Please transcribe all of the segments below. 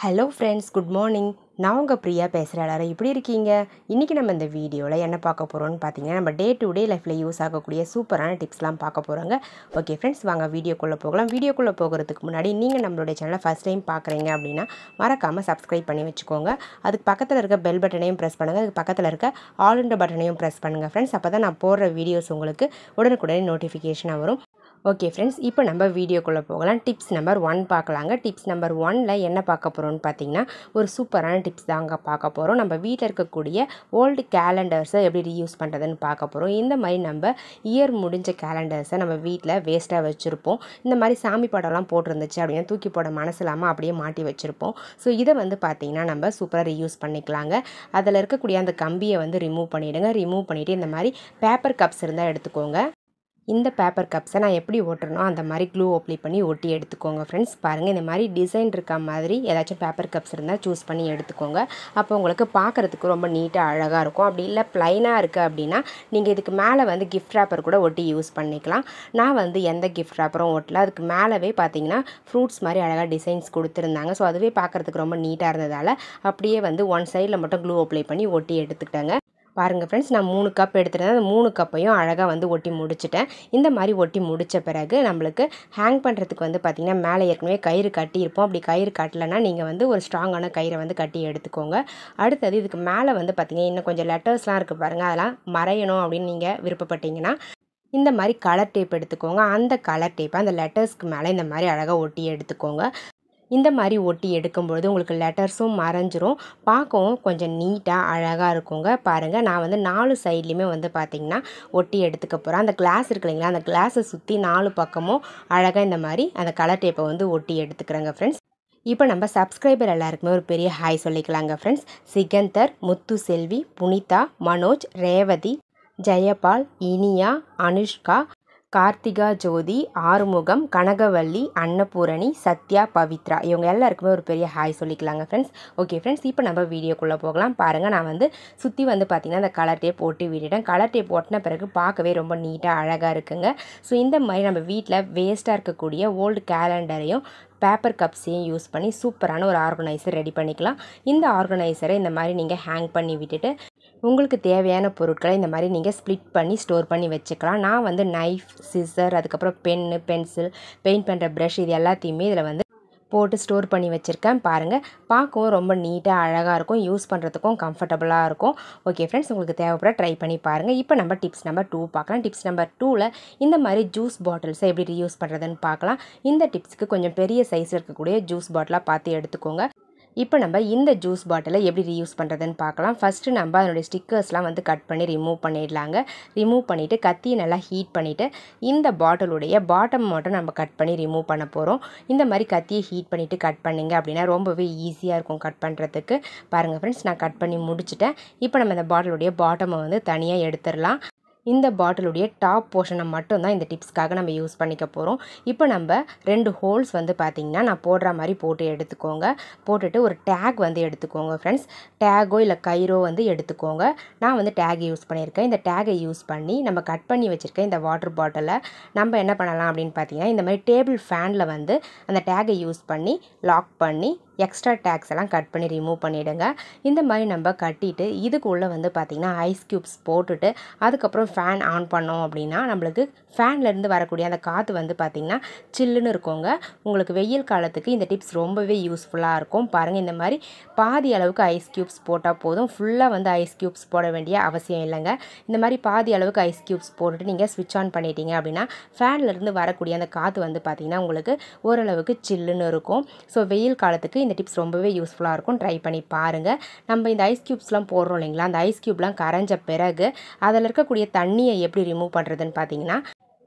Hello friends, good morning. நான் உங்கள் பிரியா பேசுகிறேன். எல்லாரும் எப்படி இருக்கீங்க? இன்றைக்கி நம்ம இந்த வீடியோவில் என்ன பார்க்க போகிறோம்னு பார்த்தீங்கன்னா, நம்ம டே டு டே லைஃப்பில் யூஸ் ஆகக்கூடிய சூப்பரான டிப்ஸ்லாம் பார்க்க போகிறோங்க. ஓகே ஃப்ரெண்ட்ஸ், வாங்க வீடியோக்குள்ளே போகலாம். வீடியோக்குள்ளே போகிறதுக்கு முன்னாடி நீங்கள் நம்மளுடைய சேனலை ஃபஸ்ட் டைம் பார்க்குறீங்க அப்படின்னா மறக்காமல் சப்ஸ்கிரைப் பண்ணி வச்சுக்கோங்க. அதுக்கு பக்கத்தில் இருக்க பெல் பட்டனையும் ப்ரெஸ் பண்ணுங்கள். அதுக்கு பக்கத்தில் இருக்க ஆல்ன்ற பட்டனையும் ப்ரெஸ் பண்ணுங்கள் ஃப்ரெண்ட்ஸ். அப்போ தான் நான் போடுற வீடியோஸ் உங்களுக்கு உடனுக்குடனே நோட்டிஃபிகேஷனாக வரும். ஓகே ஃப்ரெண்ட்ஸ், இப்போ நம்ம வீடியோக்குள்ளே போகலாம். டிப்ஸ் நம்பர் 1 பார்க்கலாங்க. டிப்ஸ் நம்பர் 1ல் என்ன பார்க்க போகிறோம்னு பார்த்தீங்கன்னா, ஒரு சூப்பரான டிப்ஸ் தாங்க பார்க்க போகிறோம். நம்ம வீட்டில் இருக்கக்கூடிய ஓல்டு கேலண்டர்ஸை எப்படி ரீயூஸ் பண்ணுறதுன்னு பார்க்க போகிறோம். இந்த மாதிரி நம்ம இயர் முடிஞ்ச கேலண்டர்ஸை நம்ம வீட்டில் வேஸ்ட்டாக வச்சுருப்போம். இந்த மாதிரி சாமி படம்லாம் போட்டிருந்துச்சு அப்படின்னா தூக்கி போட மனசு இல்லாமல் அப்படியே மாட்டி வச்சுருப்போம். ஸோ இதை பார்த்திங்கன்னா நம்ம சூப்பராக ரீயூஸ் பண்ணிக்கலாங்க. அதில் இருக்கக்கூடிய அந்த கம்பியை ரிமூவ் பண்ணிவிடுங்க. ரிமூவ் பண்ணிவிட்டு இந்த மாதிரி பேப்பர் கப்ஸ் இருந்தால் எடுத்துக்கோங்க. இந்த பேப்பர் கப்ஸை நான் எப்படி ஒட்டுறனோ அந்த மாதிரி க்ளூ அப்ளை பண்ணி ஒட்டி எடுத்துக்கோங்க ஃப்ரெண்ட்ஸ். பாருங்கள், இந்த மாதிரி டிசைன் இருக்க மாதிரி ஏதாச்சும் பேப்பர் கப்ஸ் இருந்தால் சூஸ் பண்ணி எடுத்துக்கோங்க. அப்போ உங்களுக்கு பார்க்குறதுக்கு ரொம்ப நீட்டாக அழகாக இருக்கும். அப்படி இல்லை ப்ளைனாக இருக்குது அப்படின்னா நீங்கள் இதுக்கு மேலே கிஃப்ட் ரேப்பர் கூட ஒட்டி யூஸ் பண்ணிக்கலாம். நான் எந்த கிஃப்ட் ரேப்பரும் ஒட்டல. அதுக்கு மேலவே பார்த்தீங்கன்னா ஃப்ரூட்ஸ் மாதிரி அழகாக டிசைன்ஸ் கொடுத்துருந்தாங்க. ஸோ அதுவே பார்க்குறதுக்கு ரொம்ப நீட்டாக இருந்ததால் அப்படியே ஒன் சைடில் மட்டும் க்ளூ அப்ளை பண்ணி ஒட்டி எடுத்துக்கிட்டேங்க. பாருங்கள் ஃப்ரெண்ட்ஸ், நான் 3 கப் எடுத்துகிட்டேன். அந்த 3 கப்பையும் அழகாக ஒட்டி முடிச்சிட்டேன். இந்த மாதிரி ஒட்டி முடித்த பிறகு நம்மளுக்கு ஹேங் பண்ணுறதுக்கு பார்த்திங்கன்னா மேலே ஏற்கனவே கயிறு கட்டியிருப்போம். அப்படி கயிறு கட்டலைன்னா நீங்கள் ஒரு ஸ்ட்ராங்கான கயிறை கட்டி எடுத்துக்கோங்க. அடுத்தது இதுக்கு மேலே பார்த்திங்கன்னா இன்னும் கொஞ்சம் லெட்டர்ஸ்லாம் இருக்குது பாருங்கள். அதெல்லாம் மறையணும் அப்படின்னு நீங்கள் விருப்பப்பட்டீங்கன்னா இந்த மாதிரி கலர் டேப் எடுத்துக்கோங்க. அந்த கலர் டேப்பை அந்த லெட்டர்ஸ்க்கு மேலே இந்த மாதிரி அழகாக ஒட்டி எடுத்துக்கோங்க. இந்த மாதிரி ஒட்டி எடுக்கும்பொழுது உங்களுக்கு லெட்டர்ஸும் மறைஞ்சிரும், பார்க்கவும் கொஞ்சம் நீட்டாக அழகாக இருக்குங்க. பாருங்கள், நான் 4 சைட்லேயுமே பார்த்திங்கன்னா ஒட்டி எடுத்துக்க போகிறேன். அந்த கிளாஸ் இருக்கு இல்லைங்களா, அந்த கிளாஸை சுற்றி 4 பக்கமும் அழகாக இந்த மாதிரி அந்த கலர் டேப்பை ஒட்டி எடுத்துக்கிறேங்க ஃப்ரெண்ட்ஸ். இப்போ நம்ம சப்ஸ்கிரைபர் எல்லாருக்குமே ஒரு பெரிய ஹாய் சொல்லிக்கலாங்க ஃப்ரெண்ட்ஸ். சிகந்தர், முத்து செல்வி, புனிதா, மனோஜ், ரேவதி, ஜெயபால், இனியா, அனுஷ்கா, கார்த்திகா ஜோதி, ஆறுமுகம், கனகவல்லி, அன்னபூரணி, சத்யா, பவித்ரா, இவங்க எல்லாருக்குமே ஒரு பெரிய ஹாய் சொல்லிக்கலாங்க ஃப்ரெண்ட்ஸ். ஓகே ஃப்ரெண்ட்ஸ், இப்போ நம்ம வீடியோக்குள்ளே போகலாம். பாருங்கள், நான் சுற்றி பார்த்திங்கன்னா அந்த கலர் டேப் ஒட்டி விட்டுட்டேன். கலர் டேப் ஒட்டின பிறகு பார்க்கவே ரொம்ப நீட்டாக அழகாக இருக்குங்க. ஸோ இந்த மாதிரி நம்ம வீட்டில் வேஸ்ட்டாக இருக்கக்கூடிய ஓல்டு கேலண்டரையும் பேப்பர் கப்ஸையும் யூஸ் பண்ணி சூப்பரான ஒரு ஆர்கனைசர் ரெடி பண்ணிக்கலாம். இந்த ஆர்கனைசரை இந்த மாதிரி நீங்கள் ஹேங் பண்ணி விட்டுட்டு உங்களுக்கு தேவையான பொருட்களை இந்த மாதிரி நீங்கள் ஸ்ப்ளிட் பண்ணி ஸ்டோர் பண்ணி வச்சுக்கலாம். நான் நைஃப், சிசர், அதுக்கப்புறம் பென்னு, பென்சில், பெயிண்ட் பண்ணுற ப்ரஷ், இது எல்லாத்தையுமே இதில் போட்டு ஸ்டோர் பண்ணி வச்சுருக்கேன். பாருங்கள், பார்க்கவும் ரொம்ப நீட்டாக அழகாக இருக்கும், யூஸ் பண்ணுறதுக்கும் கம்ஃபர்டபுளாக இருக்கும். ஓகே ஃப்ரெண்ட்ஸ், உங்களுக்கு தேவைப்பட ட்ரை பண்ணி பாருங்கள். இப்போ நம்ம டிப்ஸ் நம்பர் 2 பார்க்கலாம். டிப்ஸ் நம்பர் 2ல் இந்த மாதிரி ஜூஸ் பாட்டில்ஸை எப்படி ரீயூஸ் பண்ணுறதுன்னு பார்க்கலாம். இந்த டிப்ஸுக்கு கொஞ்சம் பெரிய சைஸில் இருக்கக்கூடிய ஜூஸ் பாட்டிலாக பார்த்து எடுத்துக்கோங்க. இப்போ நம்ம இந்த ஜூஸ் பாட்டிலை எப்படி ரீயூஸ் பண்ணுறதுன்னு பார்க்கலாம். ஃபஸ்ட்டு நம்ம அதனுடைய ஸ்டிக்கர்ஸ்லாம் கட் பண்ணி ரிமூவ் பண்ணிடலாங்க. ரிமூவ் பண்ணிவிட்டு கத்தியை நல்லா ஹீட் பண்ணிவிட்டு இந்த பாட்டிலுடைய பாட்டம் மட்டும் நம்ம கட் பண்ணி ரிமூவ் பண்ண போகிறோம். இந்த மாதிரி கத்தியை ஹீட் பண்ணிவிட்டு கட் பண்ணிங்க அப்படின்னா ரொம்பவே ஈஸியாக இருக்கும் கட் பண்ணுறதுக்கு. பாருங்கள் ஃப்ரெண்ட்ஸ், நான் கட் பண்ணி முடிச்சுட்டேன். இப்போ நம்ம இந்த பாட்டிலுடைய பாட்டமை தனியாக எடுத்துடலாம். இந்த பாட்டிலுடைய டாப் போர்ஷனை மட்டும்தான் இந்த டிப்ஸ்க்காக நம்ம யூஸ் பண்ணிக்க போகிறோம். இப்போ நம்ம 2 ஹோல்ஸ் பார்த்திங்கன்னா நான் போடுற மாதிரி போட்டு எடுத்துக்கோங்க. போட்டுட்டு ஒரு டேக் எடுத்துக்கோங்க ஃப்ரெண்ட்ஸ். டேகோ இல்லை கயிறோ எடுத்துக்கோங்க. நான் டேக் யூஸ் பண்ணியிருக்கேன். இந்த டேகை யூஸ் பண்ணி நம்ம கட் பண்ணி வச்சுருக்கேன் இந்த வாட்டர் பாட்டிலை நம்ம என்ன பண்ணலாம் அப்படின்னு பார்த்தீங்கன்னா, இந்த மாதிரி டேபிள் ஃபேனில் அந்த டேகை யூஸ் பண்ணி லாக் பண்ணி எக்ஸ்ட்ரா டேக்ஸ் எல்லாம் கட் பண்ணி ரிமூவ் பண்ணிவிடுங்க. இந்த மாதிரி நம்ம கட்டிட்டு இதுக்குள்ளே பார்த்திங்கன்னா ஐஸ் க்யூப்ஸ் போட்டுட்டு அதுக்கப்புறம் ஃபேன் ஆன் பண்ணோம் அப்படின்னா நம்மளுக்கு ஃபேன்லேருந்து வரக்கூடிய அந்த காற்று பார்த்திங்கன்னா சில்லுன்னு இருக்குங்க. உங்களுக்கு வெயில் காலத்துக்கு இந்த டிப்ஸ் ரொம்பவே யூஸ்ஃபுல்லாக இருக்கும். பாருங்கள், இந்த மாதிரி பாதி அளவுக்கு ஐஸ் க்யூப்ஸ் போட்டால் போதும். ஃபுல்லாக ஐஸ் க்யூப்ஸ் போட வேண்டிய அவசியம் இல்லைங்க. இந்த மாதிரி பாதி அளவுக்கு ஐஸ் க்யூப்ஸ் போட்டுட்டு நீங்கள் ஸ்விட்ச் ஆன் பண்ணிட்டீங்க அப்படின்னா ஃபேன்லேருந்து வரக்கூடிய அந்த காற்று பார்த்திங்கன்னா உங்களுக்கு ஓரளவுக்கு சில்லுன்னு இருக்கும். ஸோ வெயில் காலத்துக்கு இந்த டிப்ஸ் ரொம்பவே யூஸ்ஃபுல்லாக இருக்கும். ட்ரை பண்ணி பாருங்கள். நம்ம இந்த ஐஸ் க்யூப்ஸ்லாம் போடுறோம் இல்லைங்களா, அந்த ஐஸ் க்யூப்லாம் கரைஞ்ச பிறகு அதில் இருக்கக்கூடிய தண்ணியை எப்படி ரிமூவ் பண்ணுறதுன்னு பார்த்தீங்கன்னா,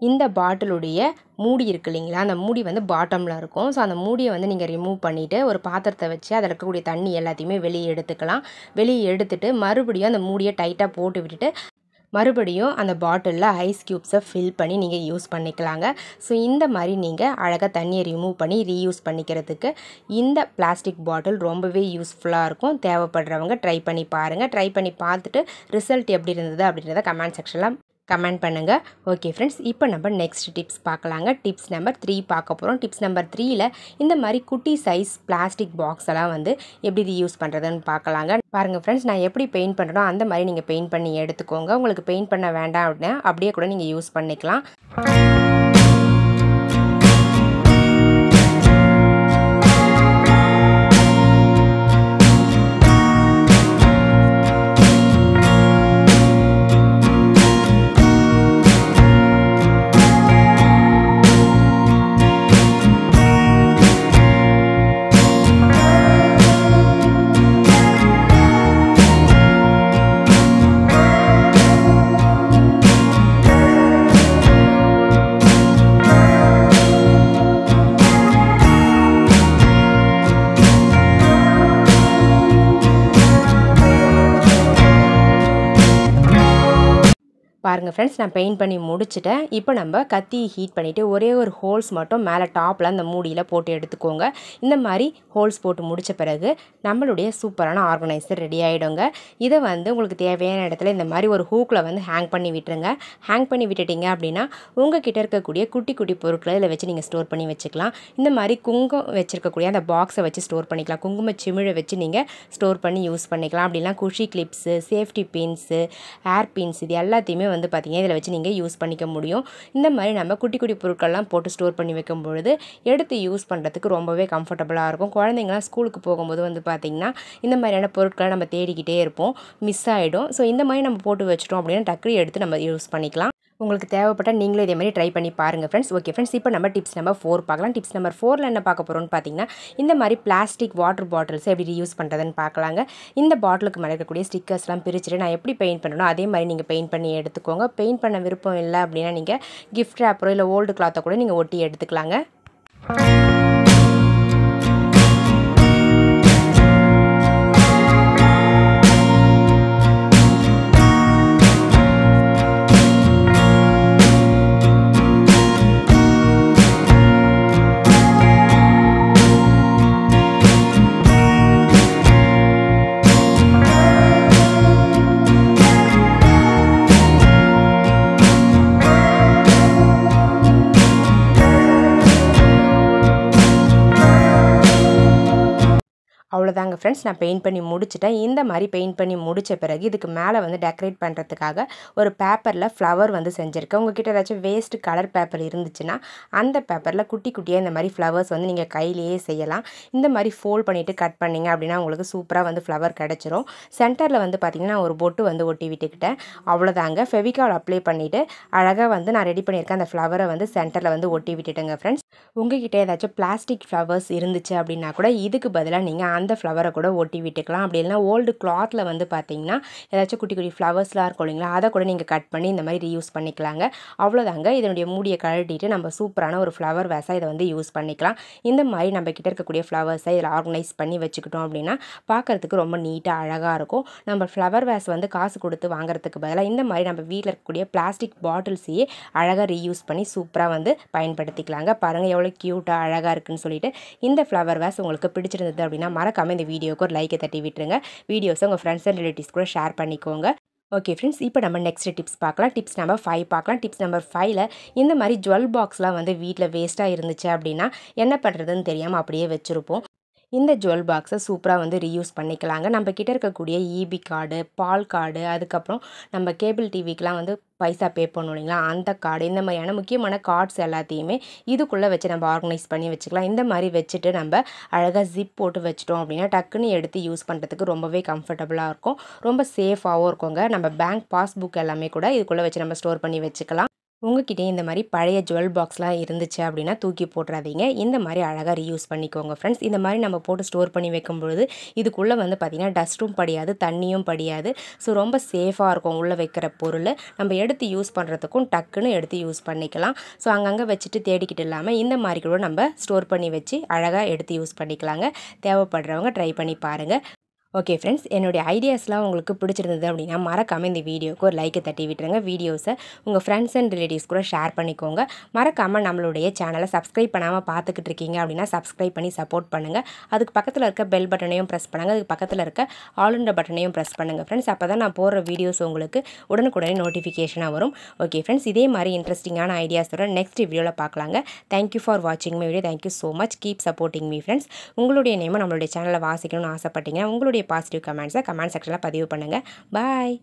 இந்த பாட்டிலுடைய மூடி இருக்கு இல்லைங்களா, அந்த மூடி பாட்டமில் இருக்கும். ஸோ அந்த மூடியை நீங்கள் ரிமூவ் பண்ணிவிட்டு ஒரு பாத்திரத்தை வச்சு அதில் இருக்கக்கூடிய தண்ணி எல்லாத்தையுமே வெளியே எடுத்துக்கலாம். வெளியே எடுத்துட்டு மறுபடியும் அந்த மூடியை டைட்டாக போட்டு விட்டுட்டு மறுபடியும் அந்த பாட்டிலில் ஐஸ் க்யூப்ஸை ஃபில் பண்ணி நீங்கள் யூஸ் பண்ணிக்கலாங்க. ஸோ இந்த மாதிரி நீங்கள் அழகாக தண்ணியை ரிமூவ் பண்ணி ரீயூஸ் பண்ணிக்கிறதுக்கு இந்த பிளாஸ்டிக் பாட்டில் ரொம்பவே யூஸ்ஃபுல்லாக இருக்கும். தேவைப்படுறவங்க ட்ரை பண்ணி பாருங்கள். ட்ரை பண்ணி பார்த்துட்டு ரிசல்ட் எப்படி இருந்தது அப்படின்றத கமெண்ட் செக்ஷனில் கமெண்ட் பண்ணுங்கள். ஓகே ஃப்ரெண்ட்ஸ், இப்போ நம்ம நெக்ஸ்ட் டிப்ஸ் பார்க்கலாங்க. டிப்ஸ் நம்பர் 3 பார்க்க போகிறோம். டிப்ஸ் நம்பர் 3ல் இந்த மாதிரி குட்டி சைஸ் பிளாஸ்டிக் பாக்ஸ் எல்லாம் வந்து எப்படி ரீயூஸ் பண்ணுறதுன்னு பார்க்கலாங்க. பாருங்கள் ஃப்ரெண்ட்ஸ், நான் எப்படி பெயிண்ட் பண்ணுறனோ அந்த மாதிரி நீங்கள் பெயிண்ட் பண்ணி எடுத்துக்கோங்க. உங்களுக்கு பெயிண்ட் பண்ண வேண்டாம் அப்படின்னா அப்படியே கூட நீங்கள் யூஸ் பண்ணிக்கலாம். பாருங்கள் ஃப்ரெண்ட்ஸ், நான் பெயிண்ட் பண்ணி முடிச்சிட்டேன். இப்போ நம்ம கத்தி ஹீட் பண்ணிவிட்டு ஒரே ஒரு ஹோல்ஸ் மட்டும் மேலே டாப்பில் அந்த மூடியில் போட்டு எடுத்துக்கோங்க. இந்த மாதிரி ஹோல்ஸ் போட்டு முடித்த பிறகு நம்மளுடைய சூப்பரான ஆர்கனைசர் ரெடி ஆகிடுங்க. இதை வந்து உங்களுக்கு தேவையான இடத்துல இந்த மாதிரி ஒரு ஹூக்கில் வந்து ஹேங் பண்ணி விட்டுருங்க. ஹேங் பண்ணி விட்டுட்டிங்க அப்படின்னா உங்கள் கிட்டே இருக்கக்கூடிய குட்டி குட்டி பொருட்களை இதில் வச்சு நீங்கள் ஸ்டோர் பண்ணி வச்சுக்கலாம். இந்த மாதிரி குங்குமம் வச்சுருக்கக்கூடிய அந்த பாக்ஸை வச்சு ஸ்டோர் பண்ணிக்கலாம். குங்கும சிமிழை வச்சு நீங்கள் ஸ்டோர் பண்ணி யூஸ் பண்ணிக்கலாம். அப்படிலாம் குஷி கிளிப்ஸு, சேஃப்டி பின்ஸு, ஏர் பின்ஸ், இது எல்லாத்தையுமே வந்து பார்த்தீங்கன்னா இதில் வச்சு நீங்கள் யூஸ் பண்ணிக்க முடியும். இந்த மாதிரி நம்ம குட்டி குட்டி பொருட்கள்லாம் போட்டு ஸ்டோர் பண்ணி வைக்கும் பொழுது எடுத்து யூஸ் பண்ணுறதுக்கு ரொம்பவே கம்ஃபர்டபுளாக இருக்கும். குழந்தைங்களாம் ஸ்கூலுக்கு போகும்போது வந்து பார்த்திங்கன்னா இந்த மாதிரியான பொருட்களை நம்ம தேடிக்கிட்டே இருப்போம், மிஸ் ஆகிடும். ஸோ இந்த மாதிரி நம்ம போட்டு வச்சிட்டோம் அப்படின்னா டக்குனு எடுத்து நம்ம யூஸ் பண்ணிக்கலாம். உங்களுக்கு தேவைப்பட்டால் நீங்களும் இதே மாதிரி ட்ரை பண்ணி பாருங்கள் ஃப்ரெண்ட்ஸ். ஓகே ஃப்ரெண்ட்ஸ், இப்போ நம்ம டிப்ஸ் நம்பர் 4 பார்க்கலாம். டிப்ஸ் நம்பர் 4ல் என்ன பார்க்க போகிறோம்னு பார்த்தீங்கன்னா இந்த மாதிரி பிளாஸ்டிக் வாட்டர் பாட்டில்ஸ் எப்படி யூஸ் பண்ணுறதுன்னு பார்க்கலாங்க. இந்த பாட்டிலுக்கு மேலே இருக்கக்கூடிய ஸ்டிக்கர்ஸ்லாம் பிரிச்சுட்டு நான் எப்படி பெயிண்ட் பண்ணணும் அதே மாதிரி நீங்கள் பெயிண்ட் பண்ணி எடுத்துக்கோங்க. பெயிண்ட் பண்ண விருப்பம் இல்லை அப்படின்னா நீங்கள் கிஃப்ட் ரேப்பரோ இல்லை ஓல்டு கிளாத்தை கூட நீங்கள் ஒட்டி எடுத்துக்கலாங்க. அவ்வளோதாங்க ஃப்ரெண்ட்ஸ், நான் பெயிண்ட் பண்ணி முடிச்சிட்டேன். இந்த மாதிரி பெயிண்ட் பண்ணி முடித்த பிறகு இதுக்கு மேலே வந்து டெக்கரேட் பண்ணுறதுக்காக ஒரு பேப்பரில் ஃப்ளவர் வந்து செஞ்சுருக்கேன். உங்கள்கிட்ட ஏதாச்சும் வேஸ்ட் கலர் பேப்பர் இருந்துச்சுன்னா அந்த பேப்பரில் குட்டி குட்டியாக இந்த மாதிரி ஃப்ளவர்ஸ் வந்து நீங்கள் கையிலேயே செய்யலாம். இந்த மாதிரி ஃபோல்ட் பண்ணிவிட்டு கட் பண்ணிங்க அப்படின்னா உங்களுக்கு சூப்பராக வந்து ஃப்ளவர் கிடச்சிரும். சென்டரில் வந்து பார்த்திங்கன்னா ஒரு பொட்டு வந்து ஒட்டி விட்டுக்கிட்டேன். அவ்வளோதாங்க. ஃபெவிகால் அப்ளை பண்ணிவிட்டு அழகாக வந்து நான் ரெடி பண்ணியிருக்கேன் அந்த ஃப்ளவரை வந்து சென்டரில் வந்து ஒட்டி விட்டுட்டேங்க ஃப்ரெண்ட்ஸ். உங்கள்கிட்ட ஏதாச்சும் பிளாஸ்டிக் ஃப்ளவர்ஸ் இருந்துச்சு அப்படின்னா கூட இதுக்கு பதிலாக நீங்கள் அந்த ஃப்ளவரை கூட ஒட்டி விட்டுக்கலாம். அப்படி இல்லைனா ஓல்டு கிளாத்தில் வந்து பார்த்தீங்கன்னா ஏதாச்சும் குட்டி குட்டி ஃப்ளவர்ஸ்லாம் இருக்கும் இல்லைங்களா, அதை கூட நீங்கள் கட் பண்ணி இந்த மாதிரி ரீயூஸ் பண்ணிக்கலாங்க. அவ்வளோதாங்க. இதனுடைய மூடியை கழட்டிட்டு நம்ம சூப்பரான ஒரு ஃப்ளவர் வேஸாக இதை வந்து யூஸ் பண்ணிக்கலாம். இந்த மாதிரி நம்ம கிட்ட இருக்கக்கூடிய ஃப்ளவர்ஸை இதில் ஆர்கனைஸ் பண்ணி வச்சுக்கிட்டோம் அப்படின்னா பார்க்குறதுக்கு ரொம்ப நீட்டாக அழகாக இருக்கும். நம்ம ஃப்ளவர் வேஸ் வந்து காசு கொடுத்து வாங்குறதுக்கு பதிலாக இந்த மாதிரி நம்ம வீட்டில் இருக்கக்கூடிய பிளாஸ்டிக் பாட்டில்ஸையே அழகாக ரீயூஸ் பண்ணி சூப்பராக வந்து பயன்படுத்திக்கலாங்க. பாருங்கள் எவ்வளோ க்யூட்டாக அழகாக இருக்குன்னு சொல்லிட்டு. இந்த ஃப்ளவர் வேஸ் உங்களுக்கு பிடிச்சிருந்தது அப்படின்னா மறக்காமல் இந்த வீடியோக்கு ஒரு லைக்கை தட்டி விட்டுருங்க. வீடியோஸை உங்கள் ஃப்ரெண்ட்ஸ் அண்ட் ரிலேட்டிவ்ஸ் கூட ஷேர் பண்ணிக்கோங்க. ஓகே ஃப்ரெண்ட்ஸ், இப்போ நம்ம நெக்ஸ்ட் டிப்ஸ் பார்க்கலாம். டிப்ஸ் நம்பர் 5 பார்க்கலாம். டிப்ஸ் நம்பர் 5ல் இந்த மாதிரி ஜுவல் பாக்ஸ்லாம் வந்து வீட்டில் வேஸ்ட்டாக இருந்துச்சு அப்படின்னா என்ன பண்ணுறதுன்னு தெரியாமல் அப்படியே வச்சுருப்போம். இந்த ஜுவல் பாக்ஸை சூப்பராக வந்து ரீயூஸ் பண்ணிக்கலாங்க. நம்ம கிட்ட இருக்கக்கூடிய இபி கார்டு, பால் கார்டு, அதுக்கப்புறம் நம்ம கேபிள் டிவிக்கெலாம் வந்து பைசா பே பண்ணணும் இல்லைங்களா, அந்த கார்டு, இந்த மாதிரியான முக்கியமான கார்ட்ஸ் எல்லாத்தையுமே இதுக்குள்ளே வச்சு நம்ம ஆர்கனைஸ் பண்ணி வச்சுக்கலாம். இந்த மாதிரி வச்சுட்டு நம்ம அழகாக ஜிப் போட்டு வச்சிட்டோம் அப்படின்னா டக்குன்னு எடுத்து யூஸ் பண்ணுறதுக்கு ரொம்பவே கம்ஃபர்டபுளாக இருக்கும். ரொம்ப சேஃபாகவும் இருக்குங்க. நம்ம பேங்க் பாஸ்புக் எல்லாமே கூட இதுக்குள்ளே வச்சு நம்ம ஸ்டோர் பண்ணி வச்சுக்கலாம். உங்ககிட்டே இந்த மாதிரி பழைய ஜுவல் பாக்ஸ்லாம் இருந்துச்சு அப்படின்னா தூக்கி போட்டுறாதீங்க. இந்த மாதிரி அழகாக ரீயூஸ் பண்ணிக்கோங்க ஃப்ரெண்ட்ஸ். இந்த மாதிரி நம்ம போட்டு ஸ்டோர் பண்ணி வைக்கும்பொழுது இதுக்குள்ளே வந்து பார்த்திங்கன்னா டஸ்ட்டும் படியாது, தண்ணியும் படியாது. ஸோ ரொம்ப சேஃபாக இருக்கும் உள்ளே வைக்கிற பொருள். நம்ம எடுத்து யூஸ் பண்ணுறதுக்கும் டக்குன்னு எடுத்து யூஸ் பண்ணிக்கலாம். ஸோ அங்கங்கே வச்சுட்டு தேடிக்கிட்டு இல்லாமல் இந்த மாதிரி கூட நம்ம ஸ்டோர் பண்ணி வச்சு அழகாக எடுத்து யூஸ் பண்ணிக்கலாங்க. தேவைப்படுறவங்க ட்ரை பண்ணி பாருங்கள். ஓகே ஃப்ரெண்ட்ஸ், என்னுடைய ஐடியாஸ்லாம் உங்களுக்கு பிடிச்சிருந்தது அப்படின்னா மறக்காமல் இந்த வீடியோக்கு ஒரு லைக்கை தட்டி விட்டுருங்க. வீடியோஸை உங்கள் ஃப்ரெண்ட்ஸ் அண்ட் ரிலேட்டிவ்ஸ் கூட ஷேர் பண்ணிக்கோங்க. மறக்காமல் நம்மளுடைய சேனலை சப்ஸ்கிரைப் பண்ணாமல் பார்த்துக்கிட்டு இருக்கீங்க அப்படின்னா சப்ஸ்கிரைப் பண்ணி சப்போர்ட் பண்ணுங்கள். அதுக்கு பக்கத்தில் இருக்க பெல் பட்டனையும் ப்ரெஸ் பண்ணுங்கள். அதுக்கு பக்கத்தில் இருக்க ஆல் பட்டனையும் ப்ரெஸ் பண்ணுங்கள் ஃப்ரெண்ட்ஸ். அப்போ தான் நான் போடுற வீடியோஸ் உங்களுக்கு உடனுக்குடனே நோட்டிஃபிகேஷனாக வரும். ஓகே ஃப்ரெண்ட்ஸ், இதே மாதிரி இன்ட்ரெஸ்டிங்கான ஐடியாஸோட நெக்ஸ்ட் வீடியோவில் பார்க்கலாங்க. தேங்க்யூ ஃபார் வாட்சிங் my video. Thank you so much. Keep supporting me friends. உங்களுடைய நேமை நம்மளுடைய சேனலில் வாசிக்கணும்னு ஆசைப்பட்டீங்கன்னா உங்களுடைய பாசிட்டிவ் கமெண்ட்ஸை கமெண்ட் செக்ஷனில் பதிவு பண்ணுங்கள். பாய்.